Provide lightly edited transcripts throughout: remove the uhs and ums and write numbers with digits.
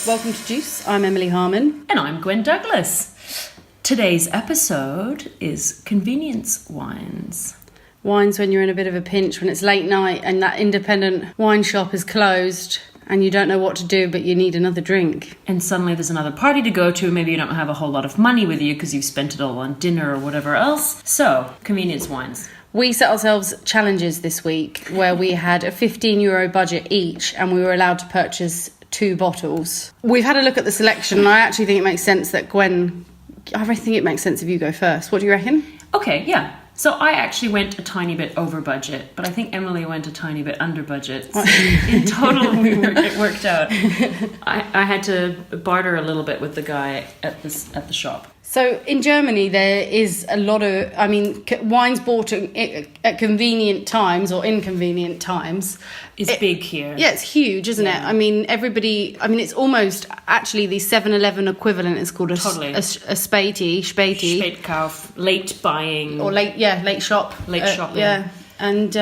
Welcome to Juice. I'm Emily Harmon. And I'm Gwen Douglas. Today's episode is convenience wines. Wines when you're in a bit of a pinch, when it's late night and that independent wine shop is closed and you don't know what to do, but you need another drink. And suddenly there's another party to go to. Maybe you don't have a whole lot of money with you because you've spent it all on dinner or whatever else. So, convenience wines. We set ourselves challenges this week where we had a €15 budget each and we were allowed to purchase 2 bottles. We've had a look at the selection and I actually think it makes sense that Gwen... I think it makes sense if you go first. What do you reckon? Okay, yeah. So I actually went a tiny bit over budget, but I think Emily went a tiny bit under budget. So in total, it worked out. I had to barter a little bit with the guy at the shop. So in Germany, there is a lot of, wines bought at convenient times or inconvenient times. It's big here. Yeah, it's huge, isn't it? It's almost, actually, the 7-Eleven equivalent is called a späti. Spätkauf, late buying. Or late shop. Late shopping. Yeah, and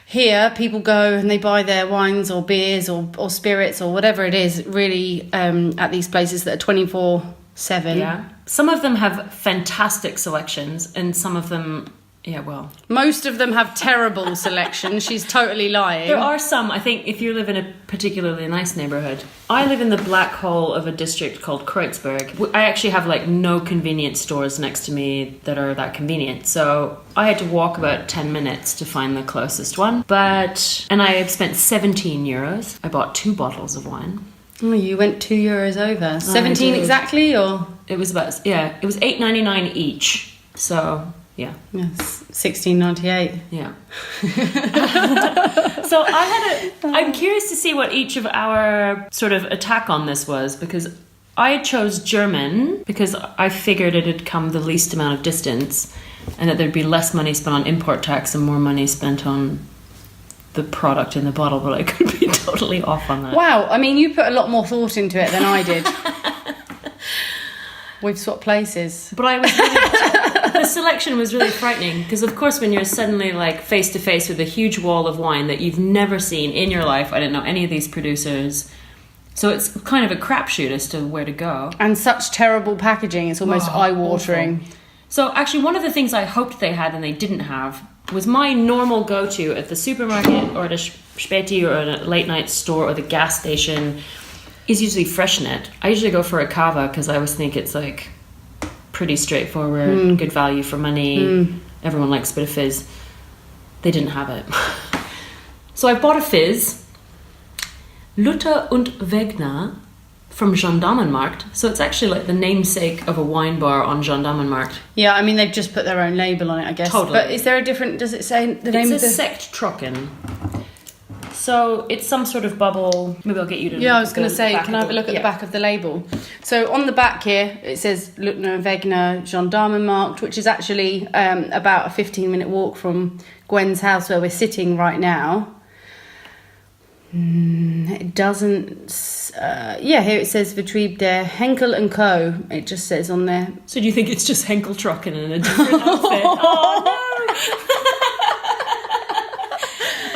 here people go and they buy their wines or beers or spirits or whatever it is, really, at these places that are 24/7. Yeah. Some of them have fantastic selections and some of them, most of them have terrible selections. She's totally lying. There are some, I think, if you live in a particularly nice neighbourhood. I live in the black hole of a district called Kreuzberg. I actually have no convenience stores next to me that are that convenient. So I had to walk about 10 minutes to find the closest one. And I had spent €17. I bought 2 bottles of wine. Oh, you went €2 over. 17 exactly, or? It was it was $8.99 each. So, yeah. Yes, $16.98. Yeah. So I'm curious to see what each of our sort of attack on this was, because I chose German because I figured it had come the least amount of distance and that there'd be less money spent on import tax and more money spent on the product in the bottle, but I could be totally off on that. Wow, you put a lot more thought into it than I did. We've swapped places. But the selection was really frightening because, of course, when you're suddenly face to face with a huge wall of wine that you've never seen in your life, I didn't know any of these producers. So it's kind of a crapshoot as to where to go. And such terrible packaging, it's almost eye-watering. Awful. So actually, one of the things I hoped they had and they didn't have was my normal go-to at the supermarket or at a späti or at a late-night store or the gas station is usually Freshnet. I usually go for a cava because I always think it's pretty straightforward, good value for money. Everyone likes a bit of fizz. They didn't have it. So I bought a fizz, Luther und Wegner, from Gendarmenmarkt. So it's actually the namesake of a wine bar on Gendarmenmarkt. Yeah, they've just put their own label on it, I guess. Totally. But is there a different, does it say the name of the... It's a Sekt Trocken. So it's some sort of bubble. Maybe I'll get you to... Yeah, I was going to say, can I have a look at the back of the label? So on the back here, it says Luther und Wegner Gendarmenmarkt, which is actually about a 15-minute walk from Gwen's house where we're sitting right now. It doesn't... here it says Betrieb der Henkel & Co. It just says on there. So do you think it's just Henkel Trocken in a different outfit? Oh, no!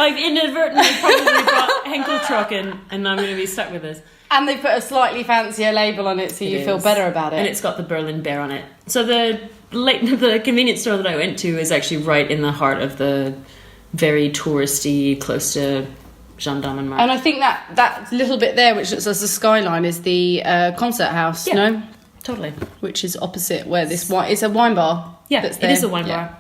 I've inadvertently probably bought Henkel Trocken and I'm going to be stuck with this. And they put a slightly fancier label on it so you feel better about it. And it's got the Berlin Bear on it. So the convenience store that I went to is actually right in the heart of the very touristy, close to... Gendarmenmarkt. And I think that little bit there, which looks as a skyline, is the concert house, no? Totally. Which is opposite where this wine... It's a wine bar. Yeah, that's it is a wine bar.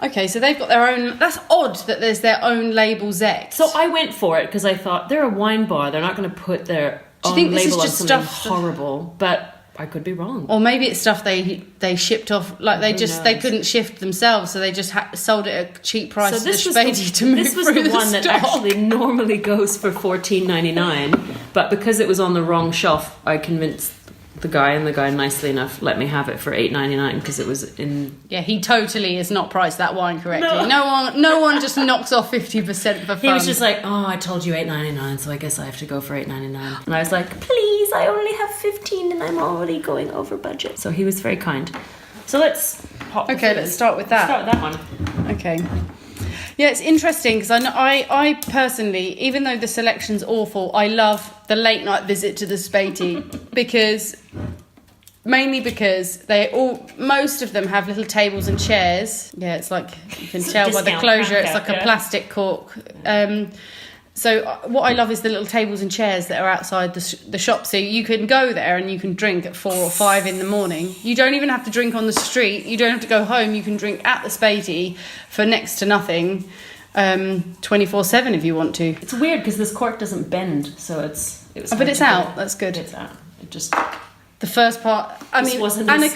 Okay, so they've got their own... That's odd that there's their own label Sekt. So I went for it because I thought, they're a wine bar. They're not going to put their own label on something horrible. But I could be wrong. Or maybe it's stuff they shipped off... They couldn't shift themselves, so they just sold it at a cheap price to the späti to move through the stock. This was the one that actually normally goes for $14.99, but because it was on the wrong shelf, I convinced the guy, and the guy nicely enough let me have it for $8.99 because it was in... Yeah, he totally has not priced that wine correctly. No one just knocks off 50% for fun. He was just like, I told you $8.99, so I guess I have to go for $8.99. And I was like, please, I only have 15 and I'm already going over budget. So he was very kind. So let's start with that. Start with that one. Okay. Yeah, it's interesting because I personally, even though the selection's awful, I love the late night visit to the späti mainly because most of them have little tables and chairs. Yeah, it's like, you can tell by the closure, it's like a plastic cork. So what I love is the little tables and chairs that are outside the shop. So you can go there and you can drink at 4 or 5 in the morning. You don't even have to drink on the street. You don't have to go home. You can drink at the späti for next to nothing, 24/7 if you want to. It's weird because this cork doesn't bend, so it's out. That's good. It's out. It just... The first part, and a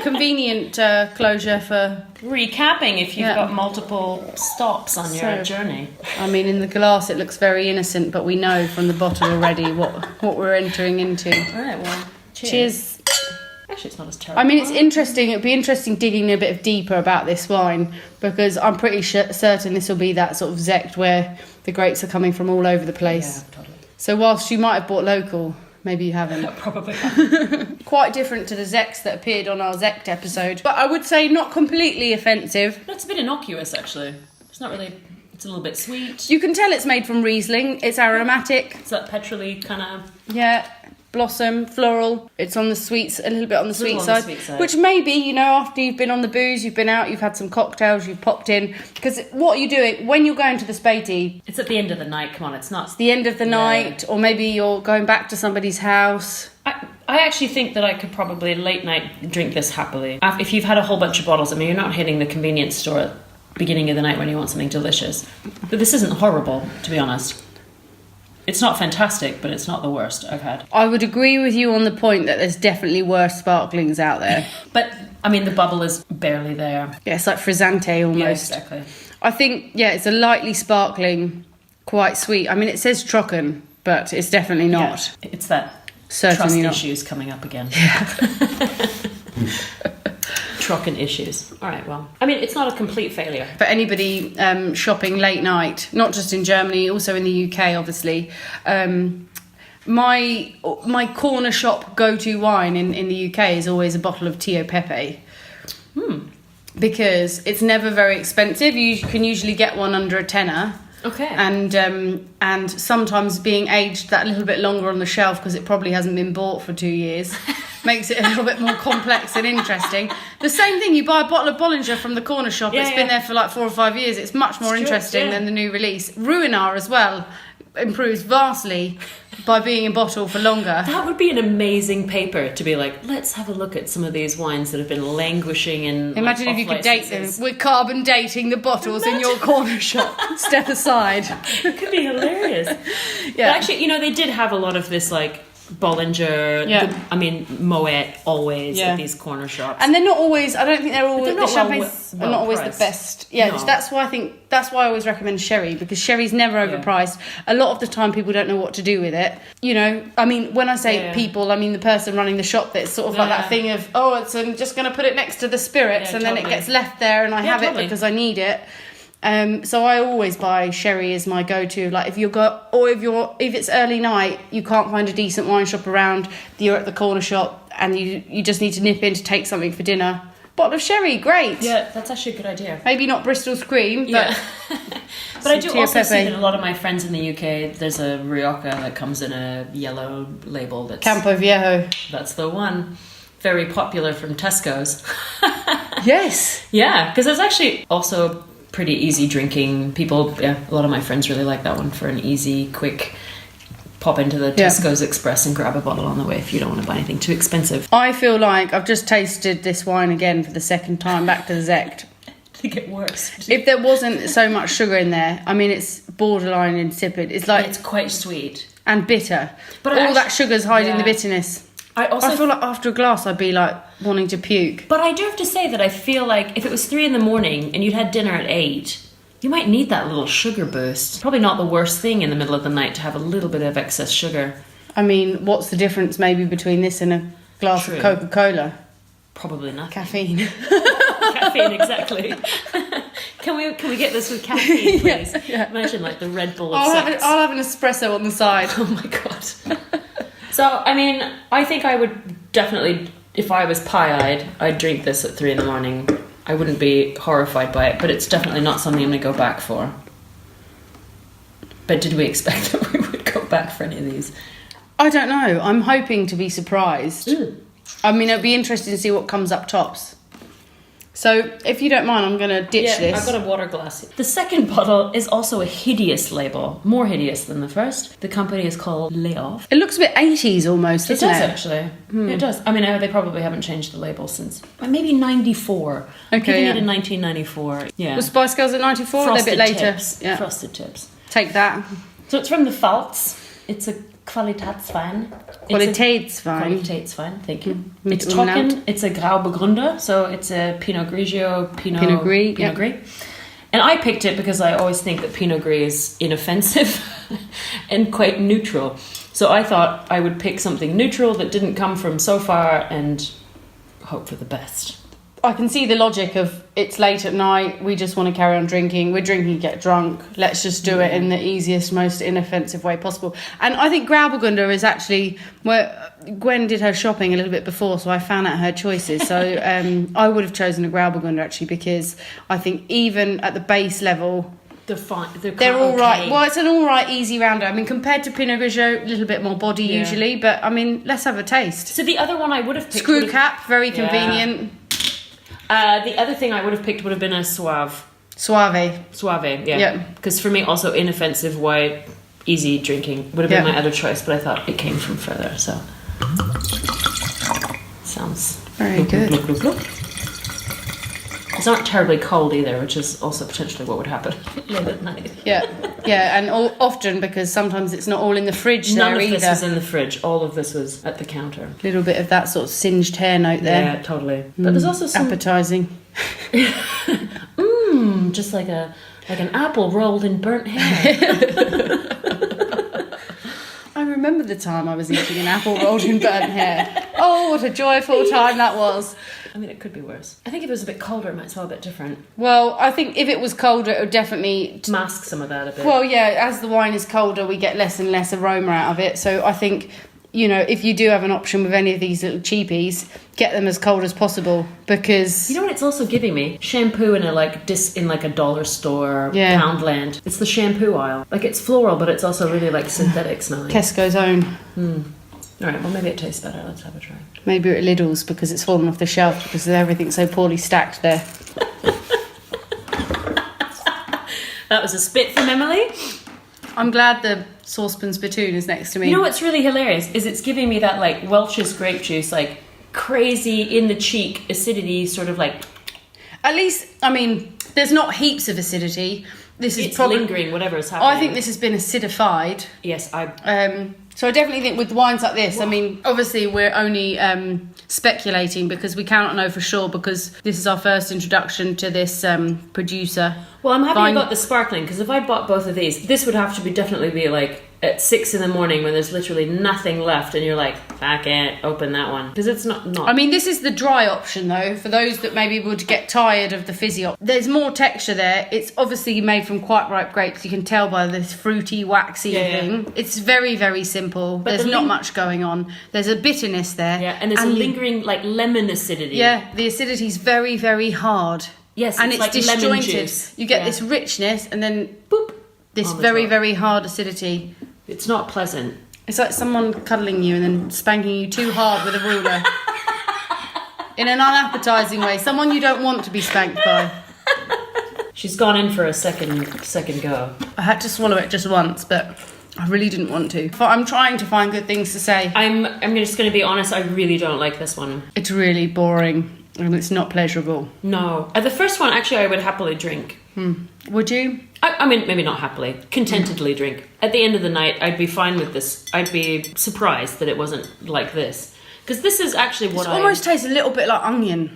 convenient closure for... Recapping if you've got multiple stops on your journey. I mean, in the glass it looks very innocent, but we know from the bottle already what we're entering into. All right, well, cheers. Actually, it's not as terrible. I mean, it's interesting. It'd be interesting digging a bit deeper about this wine, because I'm pretty certain this will be that sort of Sekt where the grapes are coming from all over the place. Yeah, totally. So whilst you might have bought local... Maybe you haven't. Probably. Quite different to the Zekts that appeared on our Sekt episode. But I would say not completely offensive. That's a bit innocuous, actually. It's not really... It's a little bit sweet. You can tell it's made from Riesling. It's aromatic. It's that petrol-y kind of... Yeah. Blossom, floral. It's on the sweets, a little bit on the sweet side. Side. Which maybe, after you've been on the booze, you've been out, you've had some cocktails, you've popped in. Because what are you doing when you're going to the späti? It's at the end of the night, come on, it's not... It's the end of the night, or maybe you're going back to somebody's house. I actually think that I could probably late night drink this happily. If you've had a whole bunch of bottles, I mean, you're not hitting the convenience store at the beginning of the night when you want something delicious. But this isn't horrible, to be honest. It's not fantastic, but it's not the worst I've had. I would agree with you on the point that there's definitely worse sparklings out there. But, I mean, the bubble is barely there. Yeah, it's like frizzante almost. Yeah, exactly. I think, it's a lightly sparkling, quite sweet. I mean, it says Trocken, but it's definitely not. Yeah, it's that Certainly trust not. issues coming up again. Yeah. Trucking issues. All right, well, I mean, it's not a complete failure. For anybody shopping late night, not just in Germany, also in the UK, obviously, my corner shop go-to wine in the UK is always a bottle of Tio Pepe. Because it's never very expensive. You can usually get one under a tenner. Okay. And sometimes being aged that little bit longer on the shelf because it probably hasn't been bought for 2 years makes it a little bit more complex and interesting. The same thing, you buy a bottle of Bollinger from the corner shop, been there for like 4 or 5 years, it's much more interesting than the new release. Ruinart as well improves vastly by being in bottle for longer. That would be an amazing paper to be like, let's have a look at some of these wines that have been languishing in... Imagine if you could date them. We're carbon dating the bottles in your corner shop. Step aside. It could be hilarious. Yeah. But actually, they did have a lot of this like Bollinger, Moet always at these corner shops. And they're not always, I don't think they're always, the champagnes are not always the best. Yeah, no. That's why I always recommend sherry, because sherry's never overpriced. A lot of the time people don't know what to do with it. I mean, when I say people, I mean the person running the shop, that's sort of like that thing of, I'm just going to put it next to the spirits and then it gets left there and I have it because I need it. So I always buy sherry as my go-to. Like if it's early night, you can't find a decent wine shop around, you're at the corner shop and you just need to nip in to take something for dinner. Bottle of sherry, great. Yeah, that's actually a good idea. Maybe not Bristol's cream, but but I do also see that a lot of my friends in the UK, there's a Rioja that comes in a yellow label that's Campo Viejo. That's the one. Very popular from Tesco's. Yes. Yeah, because it's actually also pretty easy drinking. People, a lot of my friends really like that one for an easy, quick pop into the Tesco's Express and grab a bottle on the way if you don't want to buy anything too expensive. I feel like I've just tasted this wine again for the second time back to the Sekt. To get worse. If there wasn't so much sugar in there, I mean, it's borderline insipid. It's like it's quite sweet and bitter. But all that sugar's hiding the bitterness. I feel like after a glass I'd be like wanting to puke. But I do have to say that I feel like if it was 3 a.m. and you'd had dinner at 8, you might need that little sugar boost. Probably not the worst thing in the middle of the night to have a little bit of excess sugar. I mean, what's the difference maybe between this and a glass of Coca-Cola? Probably nothing. Caffeine. Caffeine, exactly. Can we get this with caffeine, please? Yeah. Imagine like the Red Bull of I'll have an espresso on the side. Oh my god. So, I mean, I think I would definitely, if I was pie-eyed, I'd drink this at 3 a.m. I wouldn't be horrified by it, but it's definitely not something I'm going to go back for. But did we expect that we would go back for any of these? I don't know. I'm hoping to be surprised. I mean, it'll be interesting to see what comes up tops. So, if you don't mind, I'm going to ditch this. I've got a water glass. The second bottle is also a hideous label. More hideous than the first. The company is called Layoff. It looks a bit 80s almost, doesn't it? It does, actually. It does. I mean, they probably haven't changed the label since maybe 94. I'm giving it in 1994. Yeah. Was Spice Girls at 94? Frosted They're a bit later. Tips. Yeah. Frosted Tips. Take that. So it's from the Pfalz. It's a Qualitätswein. Qualitätswein. Thank you. Mit It's Trocken. It's a Grauburgunder, so it's a Pinot Grigio, Pinot Gris. And I picked it because I always think that Pinot Gris is inoffensive and quite neutral. So I thought I would pick something neutral that didn't come from so far and hope for the best. I can see the logic of it's late at night, we just want to carry on drinking, we're drinking, get drunk, let's just do it in the easiest, most inoffensive way possible. And I think Grauburgunder is actually where Gwen did her shopping a little bit before, so I found out her choices. So I would have chosen a Grauburgunder actually, because I think even at the base level, they're all right. Well, it's an all right, easy rounder. I mean, compared to Pinot Grigio, a little bit more body usually, but I mean, let's have a taste. So the other one I would have picked... Screw cap, very convenient. The other thing I would have picked would have been a Suave, yeah. Because for me, also inoffensive, white, easy drinking would have been my other choice, but I thought it came from further, so... Sounds... Very good. It's not terribly cold either, which is also potentially what would happen late at night. Yeah, and often, because sometimes it's not all in the fridge None there either. None of this was in the fridge. All of this was at the counter. A little bit of that sort of singed hair note there. Yeah, totally. But there's also some... Appetising. Just like an apple rolled in burnt hair. I remember the time I was eating an apple rolled in burnt hair. Oh, what a joyful time that was. I mean, it could be worse. I think if it was a bit colder, it might smell a bit different. Well, I think if it was colder, it would definitely... mask some of that a bit. Well, yeah, as the wine is colder, we get less and less aroma out of it. So I think, you know, if you do have an option with any of these little cheapies, get them as cold as possible, because... You know what it's also giving me? Shampoo in a dollar store, Poundland. It's the shampoo aisle. Like, it's floral, but it's also really, like, synthetic smelling. Tesco's own. All right, well, maybe it tastes better. Let's have a try. Maybe at Lidl's, because it's fallen off the shelf because everything's so poorly stacked there. That was a spit from Emily. I'm glad the saucepan spittoon is next to me. You know what's really hilarious is it's giving me that, like, Welch's grape juice, like, crazy in the cheek acidity, sort of like... At least, I mean, there's not heaps of acidity. It's probably lingering, whatever is happening. I think this has been acidified. Yes, So I definitely think with wines like this, I mean, obviously we're only speculating because we cannot know for sure, because this is our first introduction to this producer. Well, I'm happy you got the sparkling, because if I bought both of these, this would have to definitely be like at 6 a.m. when there's literally nothing left and you're like, fuck it, open that one. Because it's not... I mean, this is the dry option though, for those that maybe would get tired of the fizzy option. There's more texture there. It's obviously made from quite ripe grapes. You can tell by this fruity, waxy thing. It's very, very simple. But there's not much going on. There's a bitterness there. Yeah, and there's a lingering, like, lemon acidity. Yeah, the acidity's very, very hard. Yes, and it's like disjointed. Lemon juice. You get this richness and then, boop, this very, very hard acidity. It's not pleasant. It's like someone cuddling you and then spanking you too hard with a ruler. In an unappetising way. Someone you don't want to be spanked by. She's gone in for a second go. I had to swallow it just once, but I really didn't want to. I'm trying to find good things to say. I'm just going to be honest, I really don't like this one. It's really boring and it's not pleasurable. No. The first one, actually, I would happily drink. Would you? I mean, maybe not happily. Contentedly drink. At the end of the night, I'd be fine with this. I'd be surprised that it wasn't like this. Because this is actually what It almost tastes a little bit like onion.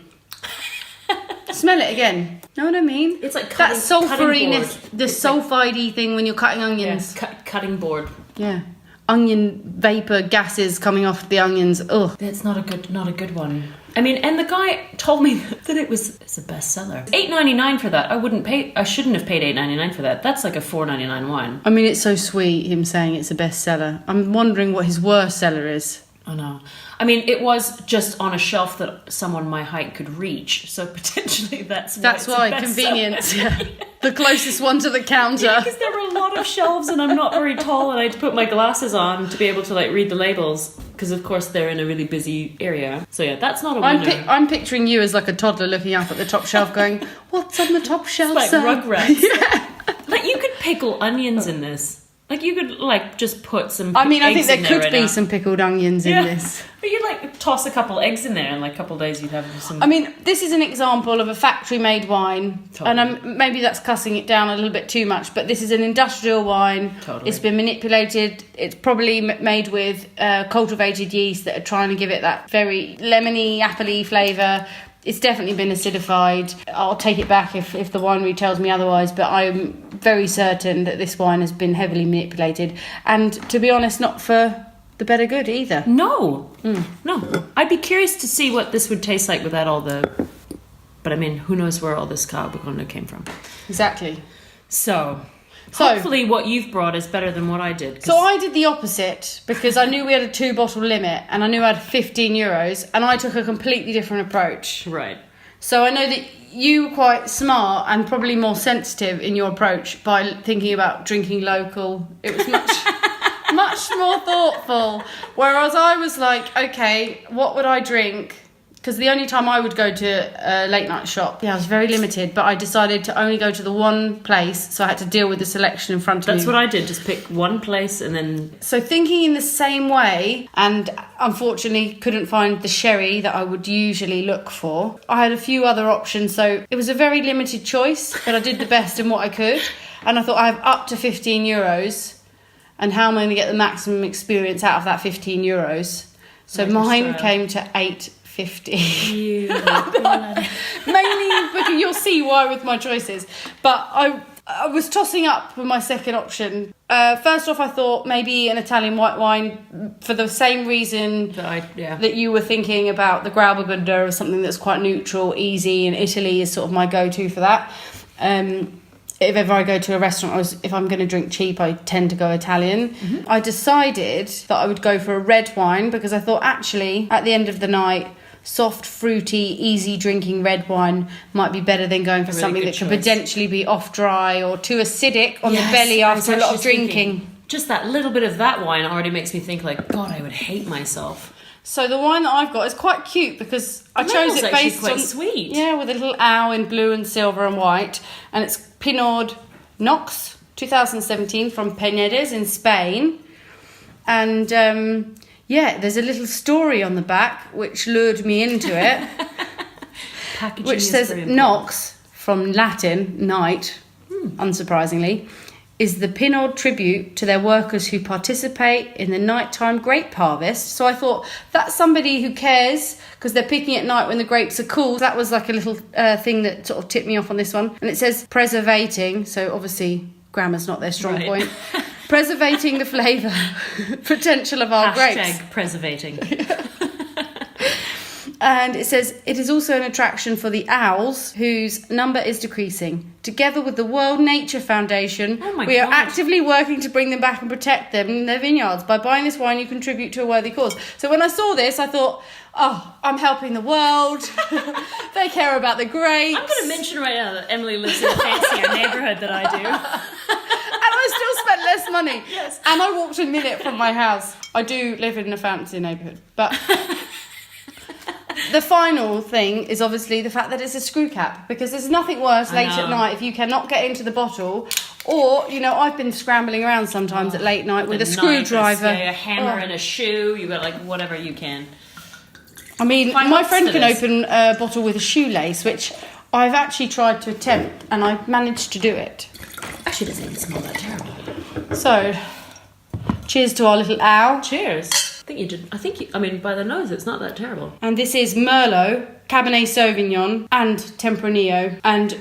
Smell it again. Know what I mean? It's like that sulphuriness, the sulphide-y thing when you're cutting onions. Yeah, cutting board. Yeah. Onion vapour gases coming off the onions. Ugh. That's not a good one. I mean, and the guy told me that it's a bestseller. $8.99 for that. I shouldn't have paid $8.99 for that. That's like a $4.99 wine. I mean, it's so sweet, him saying it's a bestseller. I'm wondering what his worst seller is. I know. I mean, it was just on a shelf that someone my height could reach, so potentially that's why convenience. Yeah. The closest one to the counter. Because there were a lot of shelves, and I'm not very tall, and I had to put my glasses on to be able to like read the labels, because of course they're in a really busy area. So yeah, that's not a winner. I'm picturing you as like a toddler looking up at the top shelf, going, "What's on the top shelf?" It's like sir?" Rugrats. Yeah. Like you could pickle onions in this. Like you could like just put some. I mean, I think eggs there in could right be now. some pickled onions in this. But you'd like toss a couple eggs in there, and like a couple of days you'd have some. I mean, this is an example of a factory-made wine, Totally. and maybe that's cussing it down a little bit too much, but this is an industrial wine. Totally. It's been manipulated. It's probably made with cultivated yeast that are trying to give it that very lemony, appley flavour. It's definitely been acidified. I'll take it back if the winery tells me otherwise, but I'm very certain that this wine has been heavily manipulated. And to be honest, not for the better good either. No. No. I'd be curious to see what this would taste like without all the... But I mean, who knows where all this Carbonara came from. Exactly. So hopefully what you've brought is better than what I did. So I did the opposite, because I knew we had a 2-bottle limit and I knew I had €15, and I took a completely different approach. Right. So I know that you were quite smart and probably more sensitive in your approach by thinking about drinking local. It was much more thoughtful. Whereas I was like, okay, what would I drink? Because the only time I would go to a late night shop, I was very limited, but I decided to only go to the one place, so I had to deal with the selection in front of me. That's what I did, just pick one place and then... So thinking in the same way, and unfortunately couldn't find the sherry that I would usually look for, I had a few other options, so it was a very limited choice, but I did the best in what I could. And I thought, I have up to €15, and how am I going to get the maximum experience out of that €15? So mine came to $8.50. You Mainly because you'll see why with my choices. But I was tossing up with my second option. First off, I thought maybe an Italian white wine, for the same reason that you were thinking about the Grauburgunder, or something that's quite neutral, easy, and Italy is sort of my go-to for that. If ever I go to a restaurant, if I'm going to drink cheap, I tend to go Italian. Mm-hmm. I decided that I would go for a red wine, because I thought, actually, at the end of the night, soft, fruity, easy drinking red wine might be better than going for something that could potentially be off dry or too acidic on the belly after a lot of drinking. Just that little bit of that wine already makes me think like, God, I would hate myself. So the wine that I've got is quite cute, because I chose it based quite on... sweet. Yeah, with a little owl in blue and silver and white. And it's Pinot Nox 2017 from Penedes in Spain. And... there's a little story on the back which lured me into it, which says Nox, from Latin, night, unsurprisingly, is the Pinot tribute to their workers who participate in the nighttime grape harvest. So I thought, that's somebody who cares, because they're picking at night when the grapes are cool. That was like a little thing that sort of tipped me off on this one. And it says preservating, so obviously grammar's not their strong point. Preservating the flavour potential of our grapes. Preservating. And it says, it is also an attraction for the owls, whose number is decreasing. Together with the World Nature Foundation, we are actively working to bring them back and protect them in their vineyards. By buying this wine, you contribute to a worthy cause. So when I saw this, I thought, oh, I'm helping the world. They care about the grapes. I'm going to mention right now that Emily lives in a fancier neighbourhood than I do. And I still spent less money. Yes. And I walked a minute from my house. I do live in a fancy neighbourhood. But the final thing is obviously the fact that it's a screw cap, because there's nothing worse late at night if you cannot get into the bottle, or, I've been scrambling around sometimes at late night with a screwdriver. A hammer and a shoe. You got like whatever you can. I mean, my friend can open a bottle with a shoelace, which I've actually tried to attempt, and I managed to do it. Actually, it doesn't even smell that terrible. So, cheers to our little owl. Cheers. I think you, by the nose, it's not that terrible. And this is Merlot, Cabernet Sauvignon, and Tempranillo. And,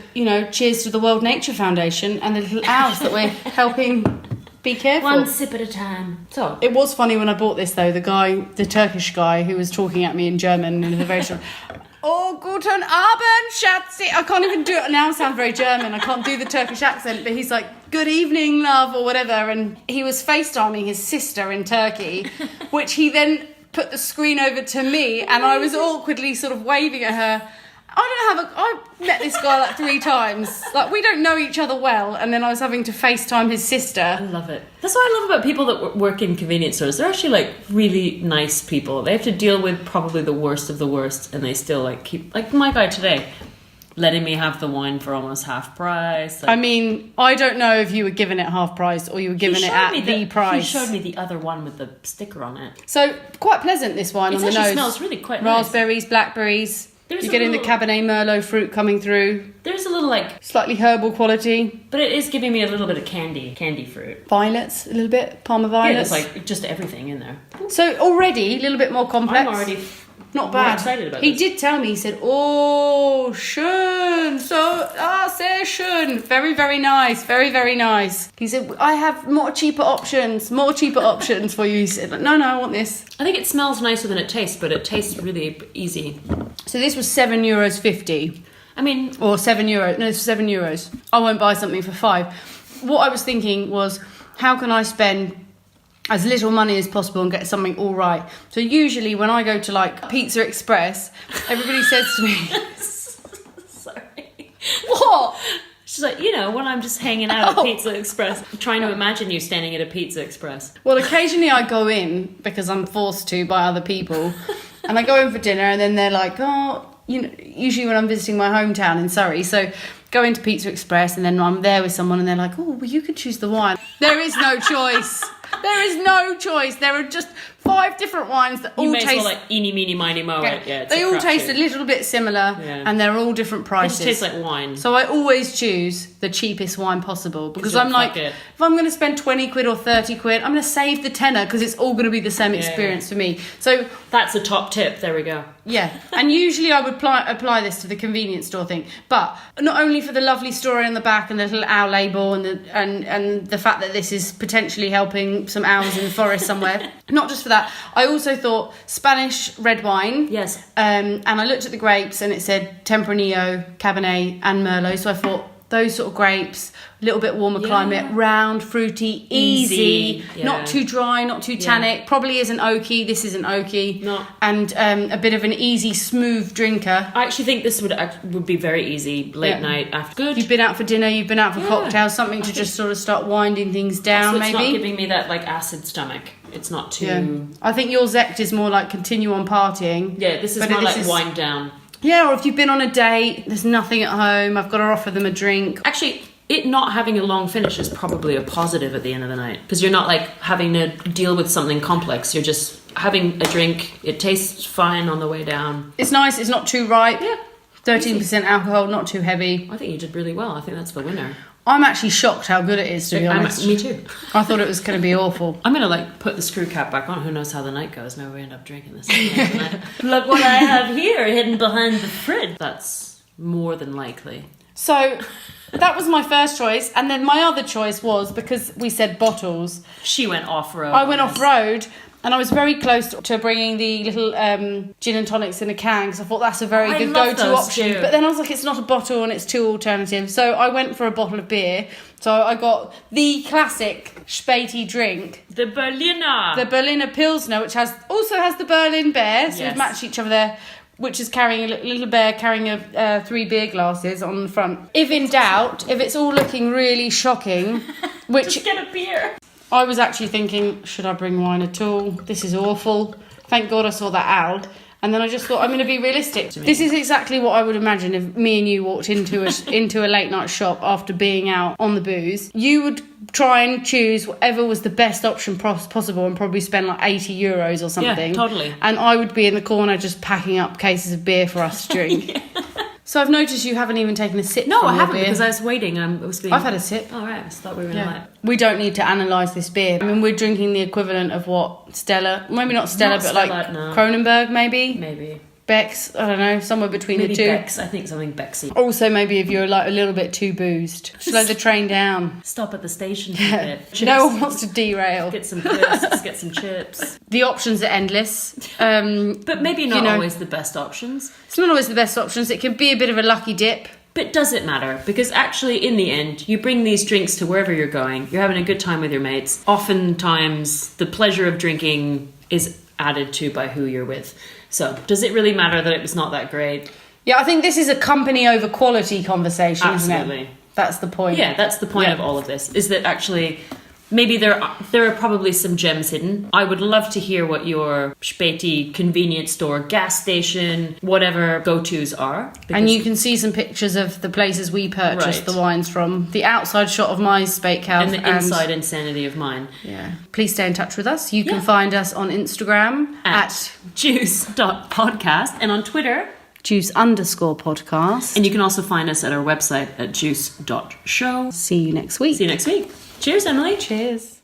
cheers to the World Nature Foundation and the little owls that we're helping be careful. One sip at a time. So it was funny when I bought this, though. The Turkish guy who was talking at me in German in a very short... Oh, guten Abend, Schatzi. I can't even do it now. I sound very German. I can't do the Turkish accent, but he's like, good evening, love, or whatever. And he was FaceTiming his sister in Turkey, which he then put the screen over to me, and I was awkwardly sort of waving at her. I've met this guy like 3 times. Like, we don't know each other well, and then I was having to FaceTime his sister. I love it. That's what I love about people that work in convenience stores. They're actually like really nice people. They have to deal with probably the worst of the worst, and they still like keep, like my guy today, letting me have the wine for almost half price. Like, I mean, I don't know if you were giving it half price or you were giving it at the price. He showed me the other one with the sticker on it. So quite pleasant, this wine on the nose. It smells really quite nice. Raspberries, blackberries. You're getting the Cabernet Merlot fruit coming through. There's a little like slightly herbal quality, but it is giving me a little bit of candy fruit. Violets, a little bit, Parma violets. Yeah, there's like just everything in there. So already a little bit more complex. I'm already not bad. Excited about he this. did tell me. He said, "Oh, schön, sehr schön, very very nice, very very nice." He said, "I have more cheaper options for you." He said, "No, I want this." I think it smells nicer than it tastes, but it tastes really easy. So this was €7.50. I mean, or €7. No, it's €7. I won't buy something for £5. What I was thinking was, how can I spend as little money as possible and get something all right? So usually when I go to like Pizza Express, everybody says to me, sorry, what? She's like, when I'm just hanging out at Pizza Express, I'm trying to imagine you standing at a Pizza Express. Well, occasionally I go in because I'm forced to by other people, and I go in for dinner, and then they're like, usually when I'm visiting my hometown in Surrey, so go into Pizza Express, and then I'm there with someone, and they're like, "Oh, well, you could choose the wine." There is no choice. There is no choice. There are just 5 different wines that all taste... You may as well like eeny, meeny, miny, moe it. Yeah, they all taste a little bit similar, and they're all different prices. It just tastes like wine. So I always choose the cheapest wine possible, because I'm like, if I'm going to spend 20 quid or 30 quid, I'm going to save the tenner, because it's all going to be the same experience for me. So that's a top tip. There we go. Yeah, and usually I would apply this to the convenience store thing, but not only for the lovely story on the back and the little owl label and the fact that this is potentially helping some owls in the forest somewhere, not just for that. I also thought Spanish red wine. Yes. And I looked at the grapes and it said Tempranillo, Cabernet and Merlot, so I thought those sort of grapes, a little bit warmer climate, round, fruity, easy. Not too dry, not too tannic, probably isn't oaky, this isn't oaky. No. And a bit of an easy, smooth drinker. I actually think this would be very easy late night after. Good. You've been out for dinner, you've been out for cocktails, something to just sort of start winding things down, so it's maybe. It's not giving me that like acid stomach. It's not too... Yeah. I think your Zect is more like continue on partying. Yeah, this is more like wind down. Yeah, or if you've been on a date, there's nothing at home, I've got to offer them a drink. Actually, it not having a long finish is probably a positive at the end of the night, because you're not like having to deal with something complex. You're just having a drink. It tastes fine on the way down. It's nice, it's not too ripe. Yeah. 13% alcohol, not too heavy. I think you did really well. I think that's the winner. I'm actually shocked how good it is, to be honest. Me too. I thought it was going to be awful. I'm going to like put the screw cap back on. Who knows how the night goes? Maybe we end up drinking this. Look what I have here hidden behind the fridge. That's more than likely. So that was my first choice. And then my other choice was, because we said bottles. She went off-road. I went off-road. And I was very close to bringing the little gin and tonics in a can, because I thought that's a very good go-to option. Too. But then I was like, it's not a bottle and it's too alternative. So I went for a bottle of beer. So I got the classic späti drink. The Berliner. The Berliner Pilsner, which also has the Berlin Bear. So we've matched each other there. Which is carrying a little bear carrying 3 beer glasses on the front. If in doubt, if it's all looking really shocking, just get a beer. I was actually thinking, should I bring wine at all? This is awful. Thank God I saw that owl. And then I just thought, I'm going to be realistic. This is exactly what I would imagine if me and you walked into a late night shop after being out on the booze. You would try and choose whatever was the best option possible and probably spend like €80 or something. Yeah, totally. And I would be in the corner just packing up cases of beer for us to drink. Yeah. So I've noticed you haven't even taken a sip. No, from I haven't beer. Because I was waiting. I've had a sip. Oh, right. I thought we were going to like... We don't need to analyse this beer. I mean, we're drinking the equivalent of what? Stella? Maybe not Stella, but Stella, like Kronenberg, maybe? Maybe. Beck's, I don't know, somewhere between maybe the two. Beck's, I think something Becksy. Also, maybe if you're like a little bit too boozed, slow the train down. Stop at the station for a bit. No one wants to derail. Get some crisps, get some chips. The options are endless. But maybe not always the best options. It's not always the best options. It can be a bit of a lucky dip. But does it matter? Because actually, in the end, you bring these drinks to wherever you're going. You're having a good time with your mates. Oftentimes, the pleasure of drinking is added to by who you're with. So does it really matter that it was not that great? Yeah, I think this is a company over quality conversation, isn't Absolutely. it? That's the point. Yeah, that's the point of all of this, is that actually maybe there are probably some gems hidden. I would love to hear what your späti convenience store, gas station, whatever go-tos are. And you can see some pictures of the places we purchased the wines from. The outside shot of my Spätkauf. And the inside insanity of mine. Yeah. Please stay in touch with us. You can find us on Instagram at juice.podcast and on Twitter juice_podcast. And you can also find us at our website at juice.show. See you next week. See you next week. Cheers, Emily. Cheers.